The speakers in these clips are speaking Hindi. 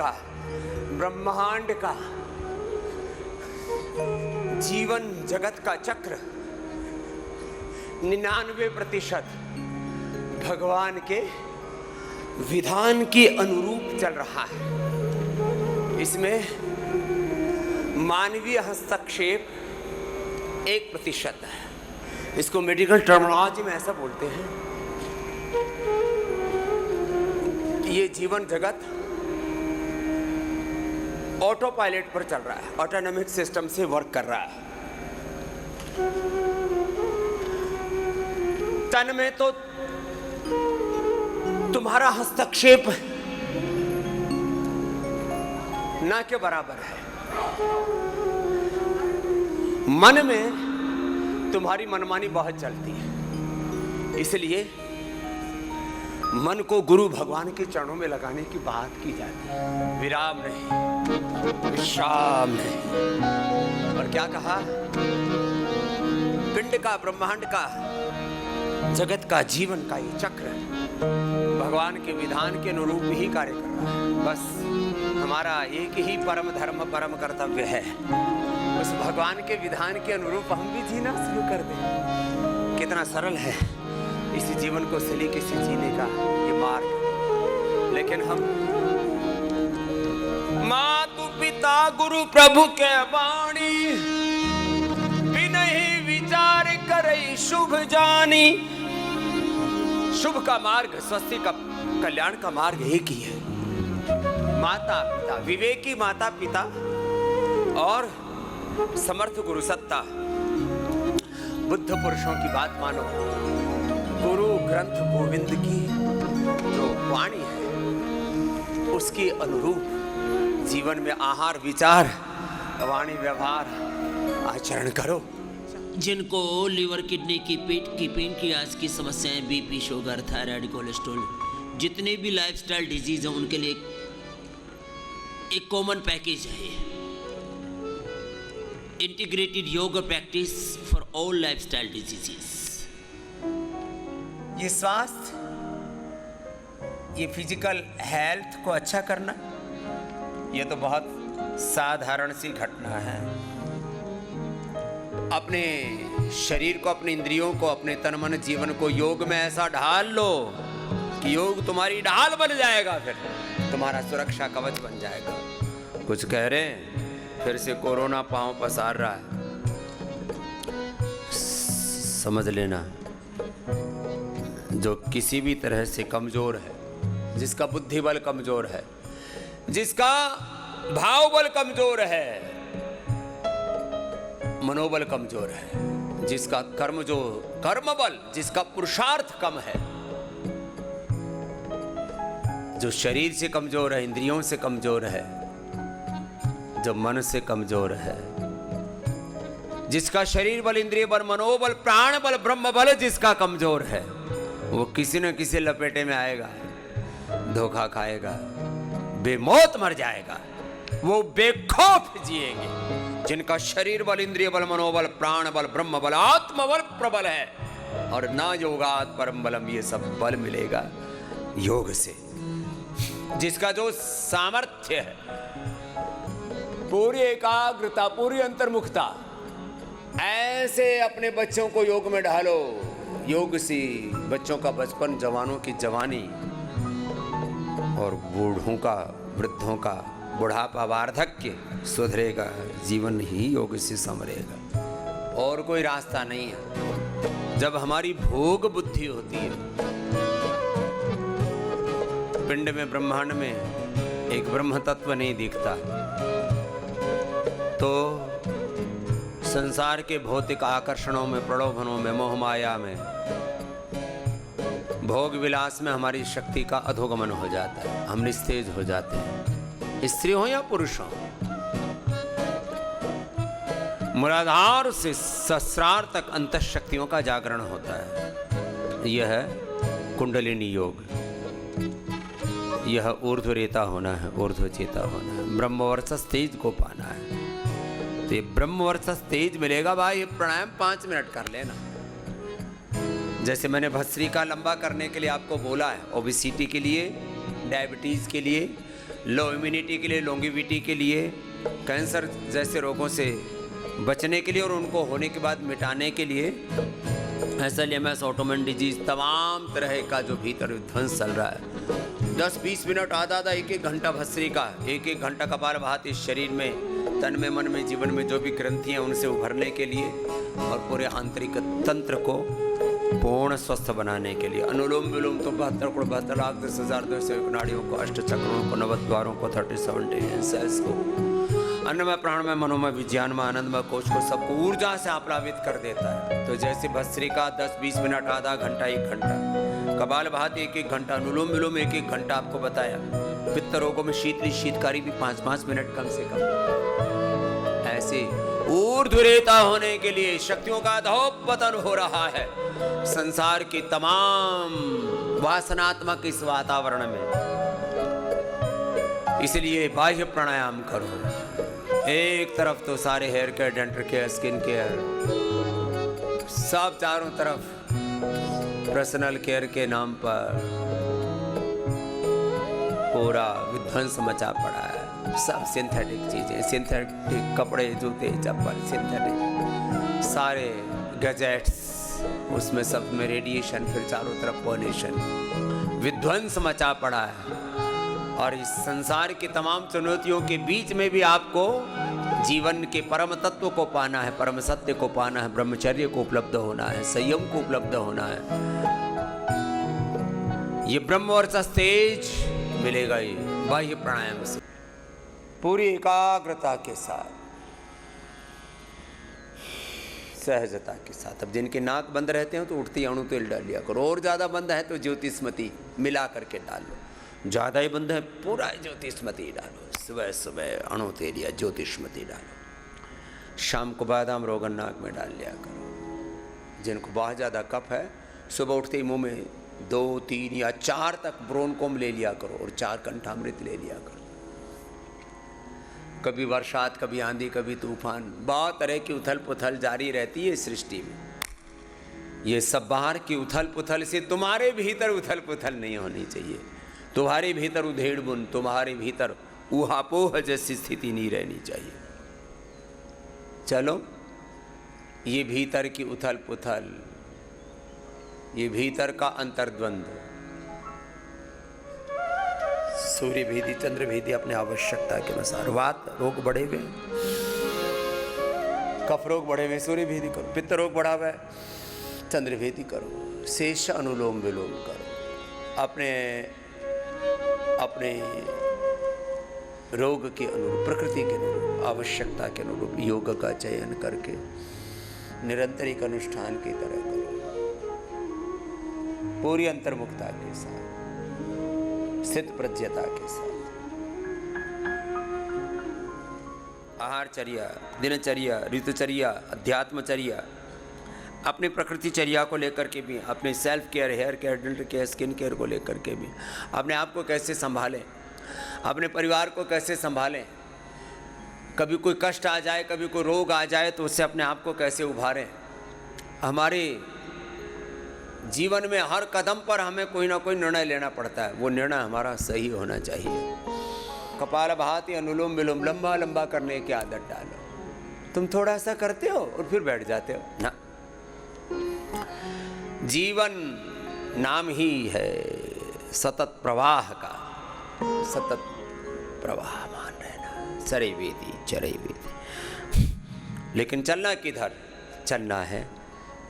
का, ब्रह्मांड का, जीवन जगत का चक्र 99% भगवान के विधान के अनुरूप चल रहा है। इसमें मानवीय हस्तक्षेप 1% है। इसको मेडिकल टर्मिनोलॉजी में ऐसा बोलते हैं, ये जीवन जगत ऑटो पायलट पर चल रहा है, ऑटोनॉमिक सिस्टम से वर्क कर रहा है। तन में तो तुम्हारा हस्तक्षेप ना के बराबर है, मन में तुम्हारी मनमानी बहुत चलती है। इसलिए मन को गुरु भगवान के चरणों में लगाने की बात की जाती है, विराम नहीं, विश्राम नहीं। और क्या कहा? पिंड का, ब्रह्मांड का, जगत का, जीवन का ये चक्र भगवान के विधान के अनुरूप ही कार्य कर रहा है। बस हमारा एक ही परम धर्म, परम कर्तव्य है, उस भगवान के विधान के अनुरूप हम भी जीना शुरू कर दें। कितना सरल है इसी जीवन को सलीके से जीने का ये मार्ग। लेकिन हम मातु पिता गुरु प्रभु के वाणी, बिनहि विचार करे शुभ जानी। शुभ का मार्ग, स्वस्ति का, कल्याण का मार्ग एक ही है। माता पिता, विवेकी माता पिता और समर्थ गुरु सत्ता, बुद्ध पुरुषों की बात मानो। गुरु ग्रंथ गोविंद की जो वाणी है उसके अनुरूप जीवन में आहार, विचार, वाणी, व्यवहार, आचरण करो। जिनको लीवर, किडनी की, पेट की, पेन की, आज की समस्याएं, बीपी, शुगर, थायराइड, कोलेस्ट्रॉल, जितने भी लाइफस्टाइल डिजीज हैं उनके लिए एक कॉमन पैकेज है, integrated yoga practice for all lifestyle diseases. ये स्वास्थ्य, ये फिजिकल हेल्थ को अच्छा करना, ये तो बहुत साधारण सी घटना है। अपने शरीर को, अपने इंद्रियों को, अपने तन मन जीवन को योग में ऐसा ढाल लो कि योग तुम्हारी ढाल बन जाएगा, फिर तुम्हारा सुरक्षा कवच बन जाएगा। कुछ कह रहे हैं फिर से कोरोना पांव पसार रहा है, समझ लेना जो किसी भी तरह से कमजोर है, जिसका बुद्धि बल कमजोर है, जिसका भाव बल कमजोर है, मनोबल कमजोर है, जिसका कर्म बल, जिसका पुरुषार्थ कम है, जो शरीर से कमजोर है, इंद्रियों से कमजोर है, जो मन से कमजोर है, जिसका शरीर बल, इंद्रिय बल, मनोबल, प्राण बल, ब्रह्म बल जिसका कमजोर है, वो किसी न किसी लपेटे में आएगा, धोखा खाएगा, बेमौत मर जाएगा। वो बेखौफ जिएंगे जिनका शरीर बल, इंद्रिय बल, मनोबल, प्राण बल, ब्रह्म बल, आत्म बल प्रबल है। और ना योगात परम बलम, ये सब बल मिलेगा योग से। जिसका जो सामर्थ्य है, पूरी एकाग्रता, पूरी अंतर्मुखता, ऐसे अपने बच्चों को योग में ढालो। योग से बच्चों का बचपन, जवानों की जवानी और बूढ़ों का, वृद्धों का बुढ़ापा, वार्धक्य सुधरेगा। जीवन ही योग से संवरेगा, और कोई रास्ता नहीं है। जब हमारी भोग बुद्धि होती है, पिंड में, ब्रह्मांड में एक ब्रह्म तत्व नहीं दिखता, तो संसार के भौतिक आकर्षणों में, प्रलोभनों में, मोह माया में, भोग विलास में हमारी शक्ति का अधोगमन हो जाता है, हम निस्तेज हो जाते हैं, स्त्री हो या पुरुष हो। मूलाधार से सहस्रार तक अंतः शक्तियों का जागरण होता है। यह है कुंडलिनी योग, यह ऊर्ध्व रेता होना है, ऊर्ध्व चेता होना है, ब्रह्मवर्चस तेज को पाना है। तो ये ब्रह्मवर्चस तेज मिलेगा भाई, ये प्राणायाम 5 मिनट कर लेना। जैसे मैंने भस्त्रिका लंबा करने के लिए आपको बोला है, ओबेसिटी के लिए, डायबिटीज के लिए, लो इम्यूनिटी के लिए, लॉन्गिविटी के लिए, कैंसर जैसे रोगों से बचने के लिए और उनको होने के बाद मिटाने के लिए, SLMS, ऑटोमन डिजीज, तमाम तरह का जो भीतर विध्वंस चल रहा है। 10-20 मिनट आधा 1-1 घंटा भस्त्रिका, 1-1 घंटा कपालभाति इस शरीर में, तन में, मन में, जीवन में जो भी ग्रंथियां उनसे उभरने के लिए और पूरे आंतरिक तंत्र को पूर्ण स्वस्थ बनाने के लिए। अनुलोम विलोम तो 72,72,10,001 नाड़ियों को, 8 चक्रों को, 90 द्वारों को, 30-70 सेल्स को, अन्नमय, प्राणमय, मनोमय, विज्ञानमय, आनंदमय कोश को, सबको ऊर्जा से आप्लावित कर देता है। तो जैसे भस्त्रिका 10-20 मिनट, आधा घंटा, 1 घंटा, कपालभाति 1-1 घंटा, अनुलोम विलोम 1-1 घंटा आपको बताया। पित्त रोगों में शीतकारी भी 5-5 मिनट कम से कम। ऐसे ऊर्ध्वरेता होने के लिए शक्तियों का अधोपतन हो रहा है संसार की तमाम वासनात्मक इस वातावरण में। इसलिए बाह्य प्राणायाम करो। एक तरफ तो सारे hair care, dental care, skin care, सब चारों तरफ पर्सनल केयर के नाम पर पूरा विध्वंस मचा पड़ा है। सब सिंथेटिक चीजें, सिंथेटिक कपड़े, जूते, चप्पल, सिंथेटिक सारे गैजेट्स, उसमें सब में रेडिएशन, फिर चारों तरफ पॉल्यूशन, विध्वंस मचा पड़ा है। और इस संसार की तमाम चुनौतियों के बीच में भी आपको जीवन के परम तत्व को पाना है, परम सत्य को पाना है, ब्रह्मचर्य को उपलब्ध होना है, संयम को उपलब्ध होना है। ये ब्रह्मवर्चस्व तेज मिलेगा ही बाह्य प्राणायाम से, पूरी एकाग्रता के साथ, सहजता के साथ। अब जिनके नाक बंद रहते हो तो उठती अणु तेल डाल लिया करो, और ज़्यादा बंद है तो ज्योतिस्मति मिला करके डाल लो। ज़्यादा ही बंद है पूरा ज्योतिस्मति डालो, सुबह सुबह अणु तेल या ज्योतिस्मति डालो। शाम को बादाम रोगन नाक में डाल लिया करो। जिनको बहुत ज़्यादा कफ है सुबह उठते ही मुँह में 2, 3 या 4 तक ब्रोनकोम ले लिया करो और 4 कंठामृत ले लिया करो। कभी बरसात, कभी आंधी, कभी तूफान, बहुत तरह की उथल पुथल जारी रहती है सृष्टि में। ये सब बाहर की उथल पुथल से तुम्हारे भीतर उथल पुथल नहीं होनी चाहिए। तुम्हारे भीतर उधेड़ बुन, तुम्हारे भीतर ऊहापोह जैसी स्थिति नहीं रहनी चाहिए। चलो, ये भीतर की उथल पुथल, ये भीतर का अंतर्द्वंद, सूर्य भेदी, चंद्र भेदी, अपने आवश्यकता के अनुसार। वात रोग बढ़े हुए, कफ रोग बढ़े हुए, सूर्य भेदी करो। पित्त रोग बढ़ा हुआ है, चंद्र भेदी करो। शेष अनुलोम विलोम करो। अपने अपने रोग के अनुरूप, प्रकृति के अनुरूप, आवश्यकता के अनुरूप योग का चयन करके निरंतर एक अनुष्ठान की तरह करो, पूरी अंतर्मुखता के साथ, स्थित प्रज्ञता के साथ। आहारचर्या, दिनचर्या, ऋतुचर्या, अध्यात्मचर्या, अपनी प्रकृति चर्या को लेकर के भी, अपने self care, hair care, dental care, skin care को लेकर के भी, अपने आप को कैसे संभालें, अपने परिवार को कैसे संभालें। कभी कोई कष्ट आ जाए, कभी कोई रोग आ जाए तो उससे अपने आप को कैसे उभारें। हमारे जीवन में हर कदम पर हमें कोई ना कोई निर्णय लेना पड़ता है, वो निर्णय हमारा सही होना चाहिए। कपालभाति, अनुलोम विलोम लंबा लंबा करने की आदत डालो। तुम थोड़ा सा करते हो और फिर बैठ जाते हो ना। जीवन नाम ही है सतत प्रवाह का, सतत प्रवाह मान रहना, चरे वेदी चरे वेदी। लेकिन चलना किधर? चलना है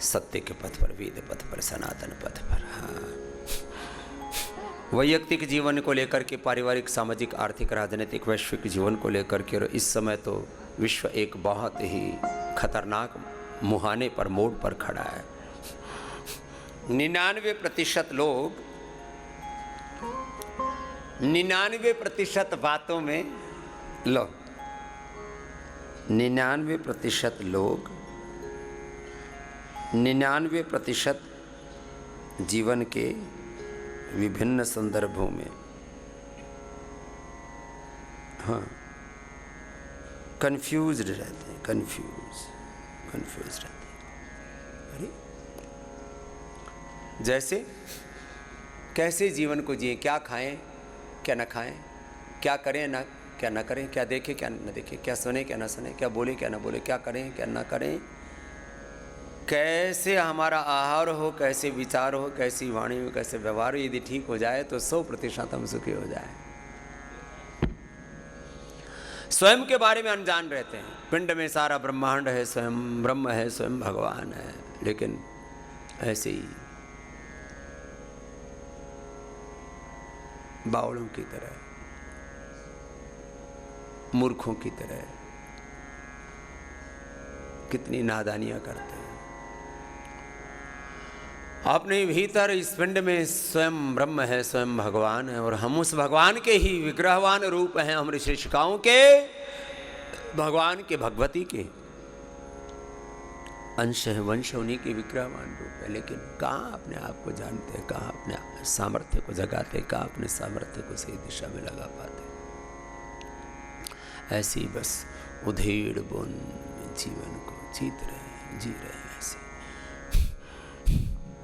सत्य के पथ पर, वेद पथ पर, सनातन पथ पर। हाँ, वैयक्तिक जीवन को लेकर के, पारिवारिक, सामाजिक, आर्थिक, राजनीतिक, वैश्विक जीवन को लेकर के, और इस समय तो विश्व एक बहुत ही खतरनाक मुहाने पर, मोड़ पर खड़ा है। 99% लोग 99% बातों में, लो 99% लोग 99% जीवन के विभिन्न संदर्भों में, हाँ, कंफ्यूज्ड रहते हैं, कंफ्यूज रहते हैं। अरे जैसे कैसे जीवन को जिए, क्या खाएं क्या न खाएं, क्या करें ना क्या ना करें, क्या देखें क्या न देखें, क्या सुने क्या ना सुने, क्या बोले क्या ना बोले, क्या करें क्या ना करें, कैसे हमारा आहार हो, कैसे विचार हो, कैसी वाणी हो, कैसे व्यवहार हो, यदि ठीक हो जाए तो 100% हम सुखी हो जाए। स्वयं के बारे में अनजान रहते हैं, पिंड में सारा ब्रह्मांड है, स्वयं ब्रह्म है, स्वयं भगवान है, लेकिन ऐसे ही बावड़ों की तरह, मूर्खों की तरह कितनी नादानियां करते हैं। अपने भीतर इस पिंड में स्वयं ब्रह्म है, स्वयं भगवान है, और हम उस भगवान के ही विग्रहवान रूप हैं। हम ऋषिकाओं के भगवान के, भगवती के अंश है, वंश उन्हीं के विग्रहवान रूप है। लेकिन कहाँ अपने आप को जानते हैं, कहाँ अपने सामर्थ्य को जगाते, कहाँ अपने सामर्थ्य को सही दिशा में लगा पाते। ऐसी बस उधेड़ बुन जीवन को जी रहे हैं ऐसे।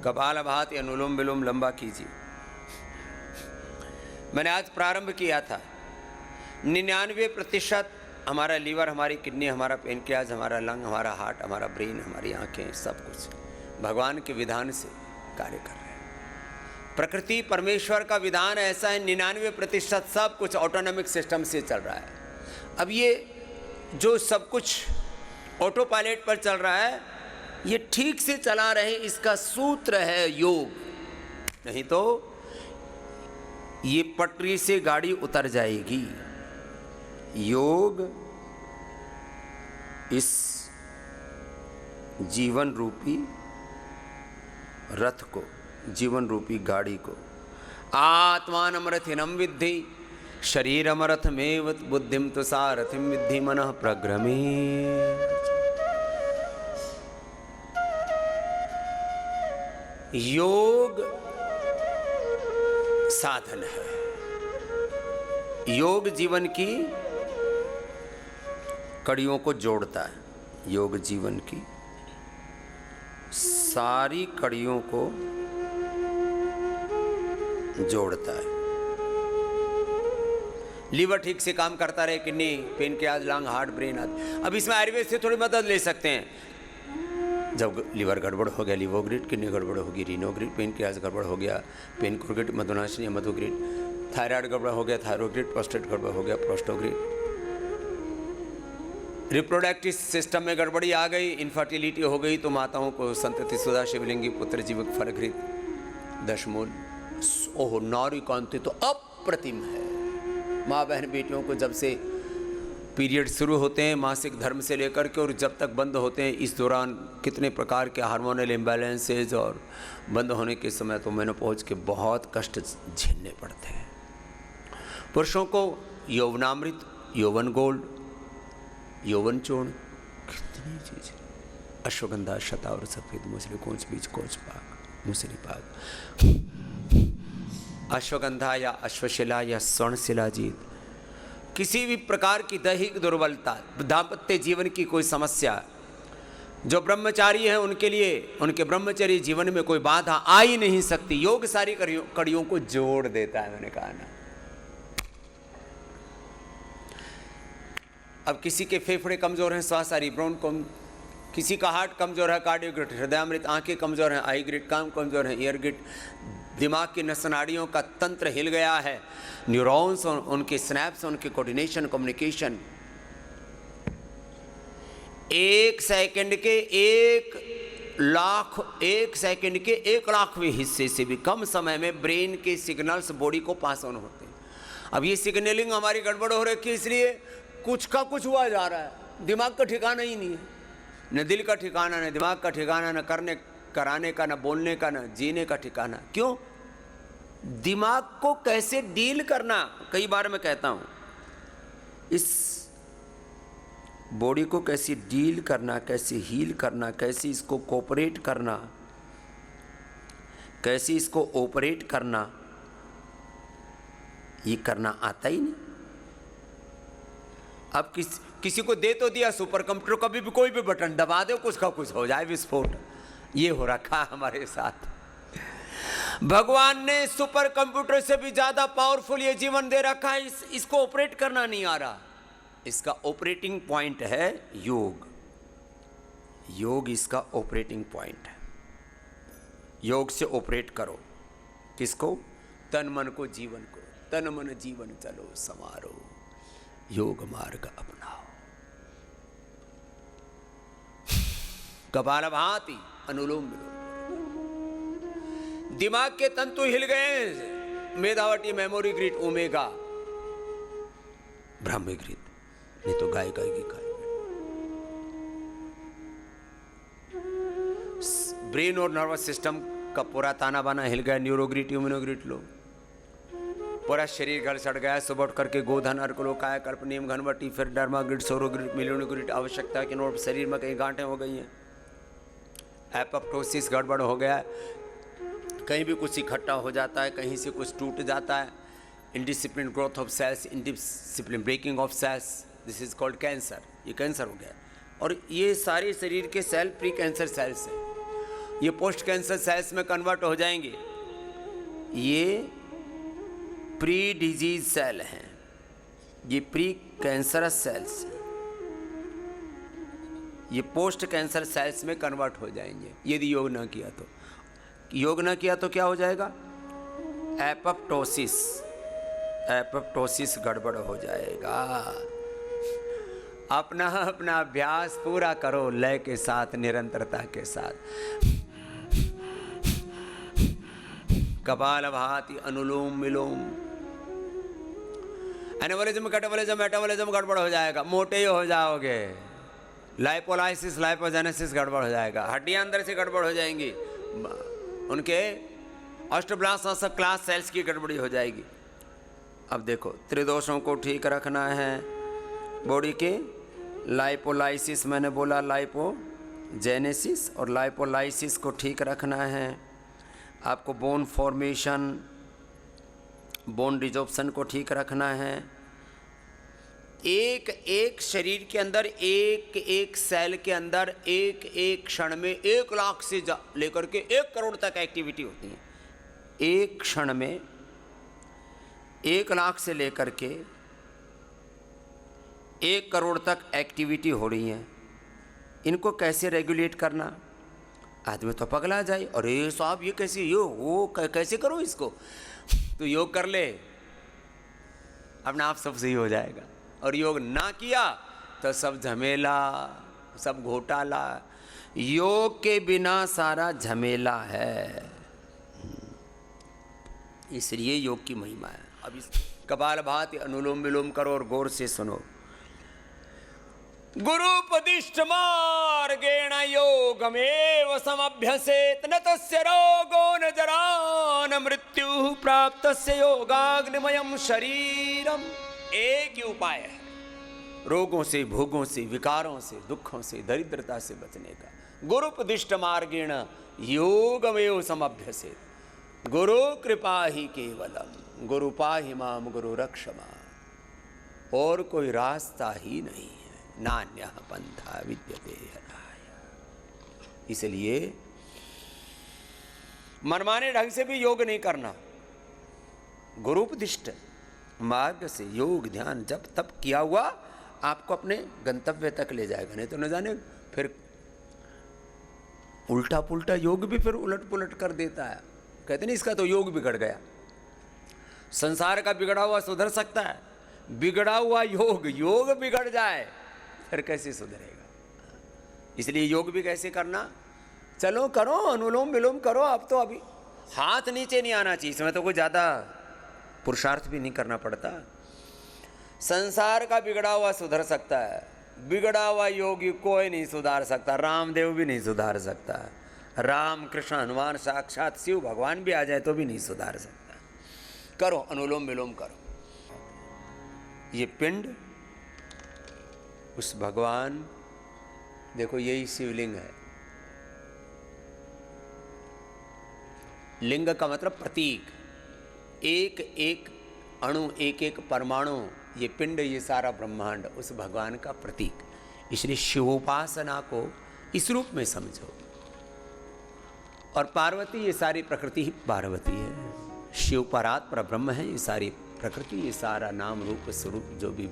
कपालभाति अनुलोम विलोम लंबा कीजिए। मैंने आज प्रारंभ किया था, 99% हमारा लीवर, हमारी किडनी, हमारा पेनक्रियाज, हमारा लंग, हमारा हार्ट, हमारा ब्रेन, हमारी आंखें, सब कुछ भगवान के विधान से कार्य कर रहे हैं। प्रकृति परमेश्वर का विधान ऐसा है, 99% सब कुछ ऑटोनॉमिक सिस्टम से चल रहा है। अब ये जो सब कुछ ऑटो पायलट पर चल रहा है, ये ठीक से चला रहे, इसका सूत्र है योग। नहीं तो ये पटरी से गाड़ी उतर जाएगी। योग इस जीवन रूपी रथ को, जीवन रूपी गाड़ी को, आत्मानमरथिनम विद्धि शरीरमरथमेव बुद्धिम तो सारथिम विद्धि मनः प्रग्रमे। योग साधन है। योग जीवन की कड़ियों को जोड़ता है। योग जीवन की सारी कड़ियों को जोड़ता है। लीवर ठीक से काम करता रहे, kidney, pancreas, lung, heart, brain आदि। अब इसमें आयुर्वेद से थोड़ी मदद ले सकते हैं। जब लीवर गड़बड़ हो गया लीवोग्रिड, किडनी गड़बड़ होगी रीनोग्रिड, पेनक्रियाज गड़बड़ हो गया पेनक्रोग्रिड, मधुनाशिनी मधुग्रिड, थायराइड गड़बड़ हो गया थायरोग्रिड, प्रोस्टेट गड़बड़ हो गया प्रोस्टोग्रिड, रिप्रोडक्टिव सिस्टम में गड़बड़ी आ गई, इनफर्टिलिटी हो गई तो माताओं को संतति सुधा शिवलिंगी पुत्र जीवक फलघृत दशमूल। ओह, नारी कांति तो अप्रतिम है। माँ बहन बेटियों को जब से पीरियड शुरू होते हैं मासिक धर्म से लेकर के और जब तक बंद होते हैं, इस दौरान कितने प्रकार के हार्मोनल इम्बैलेंसेज, और बंद होने के समय तो मेनोपॉज के बहुत कष्ट झेलने पड़ते हैं। पुरुषों को यौवनामृत, यौवन गोल्ड, यौवन चूर्ण, कितनी चीज, अश्वगंधा, शता और सफेद मूसली, कोच बीज, कोच पाक, मूसली पाक, अश्वगंधा या अश्वशिला या स्वर्ण शिलाजीत, किसी भी प्रकार की दैहिक दुर्बलता, दाम्पत्य जीवन की कोई समस्या, जो ब्रह्मचारी हैं उनके लिए, उनके ब्रह्मचर्य जीवन में कोई बाधा आ ही नहीं सकती। योग सारी कड़ियों को जोड़ देता है। मैंने कहा ना, अब किसी के फेफड़े कमजोर हैं, श्वास आ रही, ब्रोन कम, किसी का हार्ट कमजोर है, कार्डियोग्रिड, हृदयामृत, आंखें कमजोर हैं, आई ग्रिड, कान कमजोर है, ईयर ग्रिड, दिमाग की नसनाड़ियों का तंत्र हिल गया है, न्यूरॉन्स, उनके स्नैप्स, उनके कोऑर्डिनेशन, कम्युनिकेशन, एक सेकंड के 1 लाखवें हिस्से से भी कम समय में ब्रेन के सिग्नल्स बॉडी को पास ऑन होते हैं। अब ये सिग्नलिंग हमारी गड़बड़ हो रखी है, इसलिए कुछ का कुछ हुआ जा रहा है। दिमाग का ठिकाना ही नहीं है, न दिल का ठिकाना, न दिमाग का ठिकाना, न करने कराने का, न बोलने का, न जीने का ठिकाना। क्यों? दिमाग को कैसे डील करना, कई बार मैं कहता हूं, इस बॉडी को कैसे डील करना, कैसे हील करना, कैसे इसको कोऑपरेट करना, कैसे इसको ऑपरेट करना, ये करना आता ही नहीं। अब किसी को दे तो दिया सुपर कंप्यूटर, कभी भी कोई भी बटन दबा दो, कुछ का कुछ हो जाए विस्फोट। ये हो रखा हमारे साथ। भगवान ने सुपर कंप्यूटर से भी ज्यादा पावरफुल ये जीवन दे रखा है, इसको ऑपरेट करना नहीं आ रहा। इसका ऑपरेटिंग पॉइंट है योग। योग इसका ऑपरेटिंग पॉइंट है। योग से ऑपरेट करो किसको? तन मन को, जीवन को। तन मन जीवन चलो समारो, योग मार्ग अपनाओ। कपालभाति, अनुलोम विलोम। दिमाग के तंतु हिल गए, Medhavati, memory grit, omega, Brahmi grit, नहीं तो गाय गाय की गाय। ब्रेन और नर्वस सिस्टम का पूरा ताना बाना हिल गया, न्यूरोग्रिड, इम्यूनोग्रिड लो। पूरा शरीर घर सड़ गया। सुबह उठ करके गोधन, अर्कलो, कायाकल्प, नीम, घनवटी, फिर डर्माग्रिड, सौरोग्रिड, मिलियोनोग्रिड। आवश्यकता के नोट शरीर में कहीं गांठें हो गई हैं, एपोप्टोसिस गड़बड़ हो गया है, कहीं भी कुछ इकट्ठा हो जाता है, कहीं से कुछ टूट जाता है। Indiscipline growth of cells, indiscipline breaking of cells, this is called cancer. ये कैंसर हो गया। और ये सारे शरीर के सेल प्री कैंसर सेल्स हैं, ये पोस्ट कैंसर सेल्स में कन्वर्ट हो जाएंगे। ये प्री डिजीज सेल हैं, ये प्री कैंसरस सेल्स हैं, ये पोस्ट कैंसर सेल्स में कन्वर्ट हो जाएंगे यदि योग ना किया तो। योग ना किया तो क्या हो जाएगा? एपोप्टोसिस, एपोप्टोसिस गड़बड़ हो जाएगा। अपना अपना अभ्यास पूरा करो लय के साथ, निरंतरता के साथ। कपालभाति, अनुलोम विलोम। एनाबॉलिज्म, कैटाबॉलिज्म, मेटाबॉलिज्म गड़बड़ हो जाएगा, मोटे ही हो जाओगे। लाइपोलाइसिस, लाइपोजेनेसिस गड़बड़ हो जाएगा, हड्डियां अंदर से गड़बड़ हो जाएंगी, उनके ऑस्टोब्लास्ट क्लास सेल्स की गड़बड़ी हो जाएगी। अब देखो, त्रिदोषों को ठीक रखना है बॉडी के। लाइपोलाइसिस मैंने बोला, लाइपोजेनेसिस और लाइपोलाइसिस को ठीक रखना है। आपको बोन फॉर्मेशन, बोन डिजॉर्प्शन को ठीक रखना है। एक एक शरीर के अंदर, एक एक सेल के अंदर, एक एक क्षण में 1 लाख से लेकर के 1 करोड़ तक एक्टिविटी होती है। एक क्षण में 1 लाख से लेकर के 1 करोड़ तक एक्टिविटी हो रही है। इनको कैसे रेगुलेट करना? आदमी तो पगला जाए, अरे साहब ये कैसे, वो कैसे करो इसको? तो योग कर ले, अपने आप सब सही हो जाएगा। और योग ना किया तो सब झमेला, सब घोटाला। योग के बिना सारा झमेला है, इसलिए योग की महिमा है। अब इस कपालभाति, अनुलोम विलोम करो और गौर से सुनो। गुरुपदिष्ट मार्गेण योगमेव समभ्यसेत, न तस्य रोगो न जरा न मृत्यु प्राप्तस्य योगाग्निमयं शरीरम। एक ही उपाय है रोगों से, भोगों से, विकारों से, दुखों से, दरिद्रता से बचने का। गुरुपदिष्ट मार्गेण योगमेव समभ्यसेत। गुरु कृपा ही केवलम, गुरु पाहि माम गुरु रक्ष माम। और कोई रास्ता ही नहीं है, नान्यः पंथा विद्यते हराय। इसलिए मनमाने ढंग से भी योग नहीं करना। गुरुपदिष्ट मार्ग से योग, ध्यान, जब तब किया हुआ आपको अपने गंतव्य तक ले जाएगा। नहीं तो न जाने फिर उल्टा पुल्टा योग भी फिर उलट पुलट कर देता है। कहते नहीं इसका तो योग बिगड़ गया। संसार का बिगड़ा हुआ सुधर सकता है, बिगड़ा हुआ योग बिगड़ जाए फिर कैसे सुधरेगा? इसलिए योग भी कैसे करना? चलो करो, अनुलोम विलोम करो। अब तो अभी हाथ नीचे नहीं आना चाहिए, इसमें तो कोई ज़्यादा पुरुषार्थ भी नहीं करना पड़ता। संसार का बिगड़ा हुआ सुधर सकता है, बिगड़ा हुआ योगी कोई नहीं सुधार सकता, रामदेव भी नहीं सुधार सकता, राम कृष्ण हनुमान साक्षात शिव भगवान भी आ जाए तो भी नहीं सुधार सकता। करो, अनुलोम विलोम करो। ये पिंड उस भगवान, देखो यही शिवलिंग है। लिंग का मतलब प्रतीक, एक एक अणु, एक एक परमाणु, ये पिंड, ये सारा ब्रह्मांड उस भगवान का प्रतीक। इसलिए शिवोपासना को इस रूप में समझो और पार्वती, ये सारी प्रकृति ही पार्वती है। शिव परात पर ब्रह्म है, ये सारी प्रकृति, ये सारा नाम रूप स्वरूप जो भी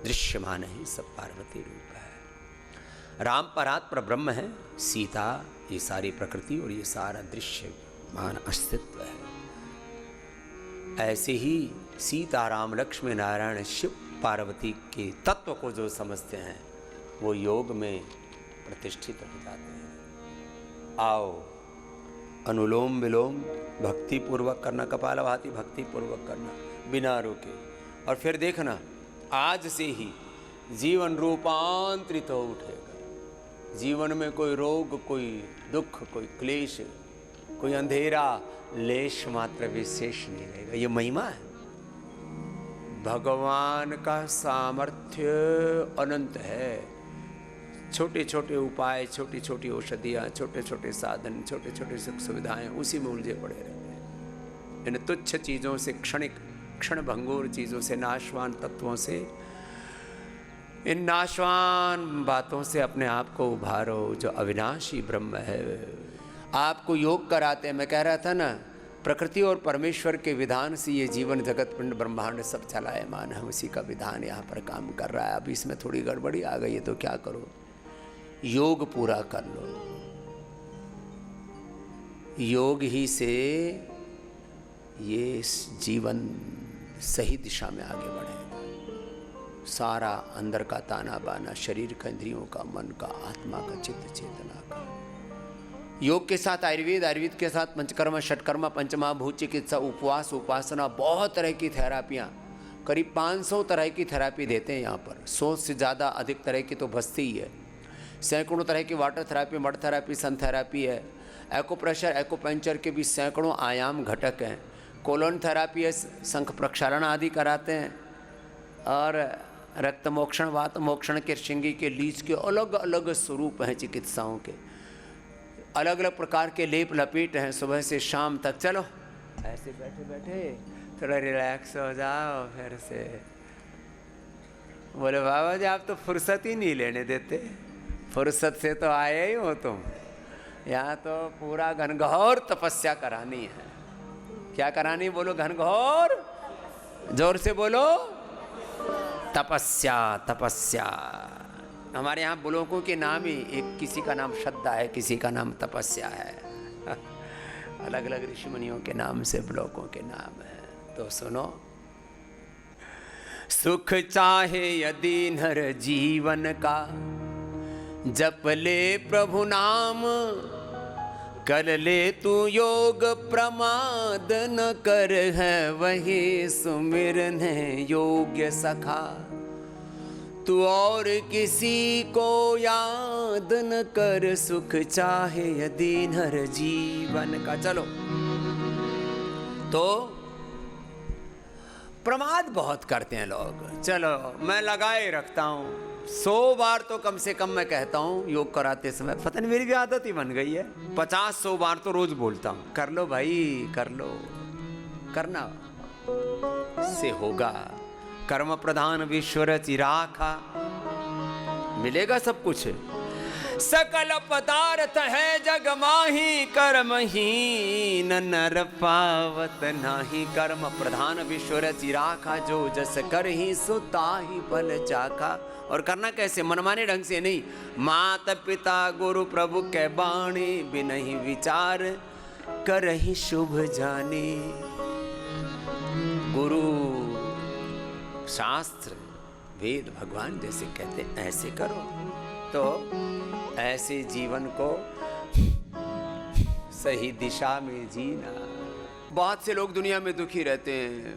दृश्यमान है सब पार्वती रूप है। राम परात पर ब्रह्म है, सीता, ये सारी प्रकृति और ये सारा दृश्यमान अस्तित्व है। ऐसे ही सीता, राम, लक्ष्मी, नारायण, शिव, पार्वती के तत्व को जो समझते हैं वो योग में प्रतिष्ठित हो जाते हैं। आओ, अनुलोम विलोम भक्ति पूर्वक करना, कपालभाति भक्ति पूर्वक करना बिना रुके, और फिर देखना आज से ही जीवन रूपांतरित हो उठेगा। जीवन में कोई रोग, कोई दुख, कोई क्लेश, कोई अंधेरा लेश मात्र विशेष नहीं रहेगा। ये महिमा है। भगवान का सामर्थ्य अनंत है। छोटे छोटे उपाय, छोटी छोटी औषधियाँ, छोटे छोटे साधन, छोटे छोटे सुख सुविधाएं उसी में उलझे पड़े रहते हैं। इन तुच्छ चीज़ों से, क्षणिक क्षण भंगुर चीज़ों से, नाशवान तत्वों से, इन नाशवान बातों से अपने आप को उभारो। जो अविनाशी ब्रह्म है, आपको योग कराते हैं। मैं कह रहा था ना, प्रकृति और परमेश्वर के विधान से ये जीवन जगत पिंड ब्रह्मांड सब चलायमान है। उसी का विधान यहाँ पर काम कर रहा है। अब इसमें थोड़ी गड़बड़ी आ गई है तो क्या करो, योग पूरा कर लो। योग ही से ये जीवन सही दिशा में आगे बढ़ेगा। सारा अंदर का ताना बाना, शरीर का, इंद्रियों का, मन का, आत्मा का, चित्त चेतना का। योग के साथ आयुर्वेद, आयुर्वेद के साथ पंचकर्म, षटकर्म, पंचमहाभूत चिकित्सा, उपवास, उपासना, बहुत तरह की थेरापियाँ, करीब 500 तरह की थेरापी देते हैं यहाँ पर। 100 से ज़्यादा अधिक तरह की तो बस्ती ही है। सैकड़ों तरह की वाटर थेरापी, मड थेरापी, सन थेरापी है। एक्यूप्रेशर, एक्यूपंक्चर के भी सैकड़ों आयाम घटक हैं। कोलोन थेरापी है, शंख प्रक्षालन आदि कराते हैं। और रक्त मोक्षण, वात मोक्षण के, श्रृंगी के, लीच के अलग अलग स्वरूप हैं चिकित्साओं के। अलग अलग प्रकार के लेप लपेट हैं। सुबह से शाम तक चलो ऐसे बैठे बैठे थोड़ा रिलैक्स हो जाओ। फिर से बोले बाबा जी आप तो फुर्सत ही नहीं लेने देते। फुर्सत से तो आए ही हो तुम। यहाँ तो पूरा घनघोर तपस्या करानी है। क्या करानी बोलो? घनघोर, जोर से बोलो, तपस्या। तपस्या हमारे यहाँ बुलोकों के नाम ही, एक किसी का नाम श्रद्धा है, किसी का नाम तपस्या है। अलग अलग ऋषि मुनियों के नाम से ब्लॉकों के नाम है। तो सुनो, सुख चाहे यदि नर जीवन का, जप ले प्रभु नाम, कर ले तू योग प्रमाद न कर, है वही सुमिरन योग्य सखा। तू और किसी को याद न कर, सुख चाहे यदि नर जीवन का। चलो, तो प्रमाद बहुत करते हैं लोग। चलो मैं लगाए रखता हूँ 100 बार तो कम से कम मैं कहता हूँ योग कराते समय। पता नहीं मेरी भी आदत ही बन गई है। 50-100 बार तो रोज बोलता हूँ, कर लो भाई, कर लो। करना से होगा। कर्म प्रधान विश्व रचि राखा, मिलेगा सब कुछ। सकल पदार्थ है जग माही, कर्म ही नर पावत नाही। कर्म प्रधान विश्व रचि राखा, जो जस कर ही सो ताहि फल चाखा। और करना कैसे? मनमाने ढंग से नहीं। माता पिता गुरु प्रभु के बाणी, बिनहि विचार करहि शुभ जाने। गुरु, शास्त्र, वेद, भगवान जैसे कहते ऐसे करो, तो ऐसे जीवन को सही दिशा में जीना। बहुत से लोग दुनिया में दुखी रहते हैं।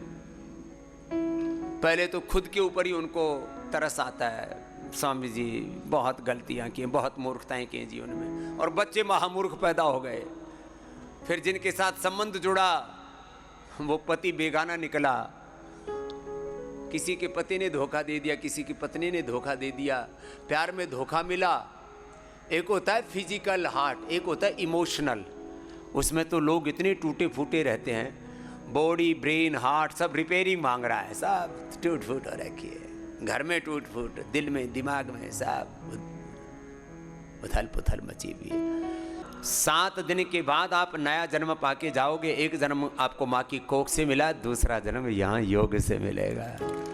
पहले तो खुद के ऊपर ही उनको तरस आता है, स्वामी जी बहुत गलतियां की, बहुत मूर्खताएं की जीवन में, और बच्चे महामूर्ख पैदा हो गए। फिर जिनके साथ संबंध जुड़ा वो पति बेगाना निकला, किसी के पति ने धोखा दे दिया, किसी की पत्नी ने धोखा दे दिया, प्यार में धोखा मिला। एक होता है फिजिकल हार्ट, एक होता है इमोशनल। उसमें तो लोग इतने टूटे फूटे रहते हैं, बॉडी, ब्रेन, हार्ट सब रिपेयरिंग मांग रहा है, सब टूट फूट हो रखी है। घर में टूट फूट, दिल में, दिमाग में सब उथल पुथल मची हुई है। 7 दिन के बाद आप नया जन्म पाके जाओगे। एक जन्म आपको माँ की कोख से मिला, दूसरा जन्म यहाँ योग से मिलेगा।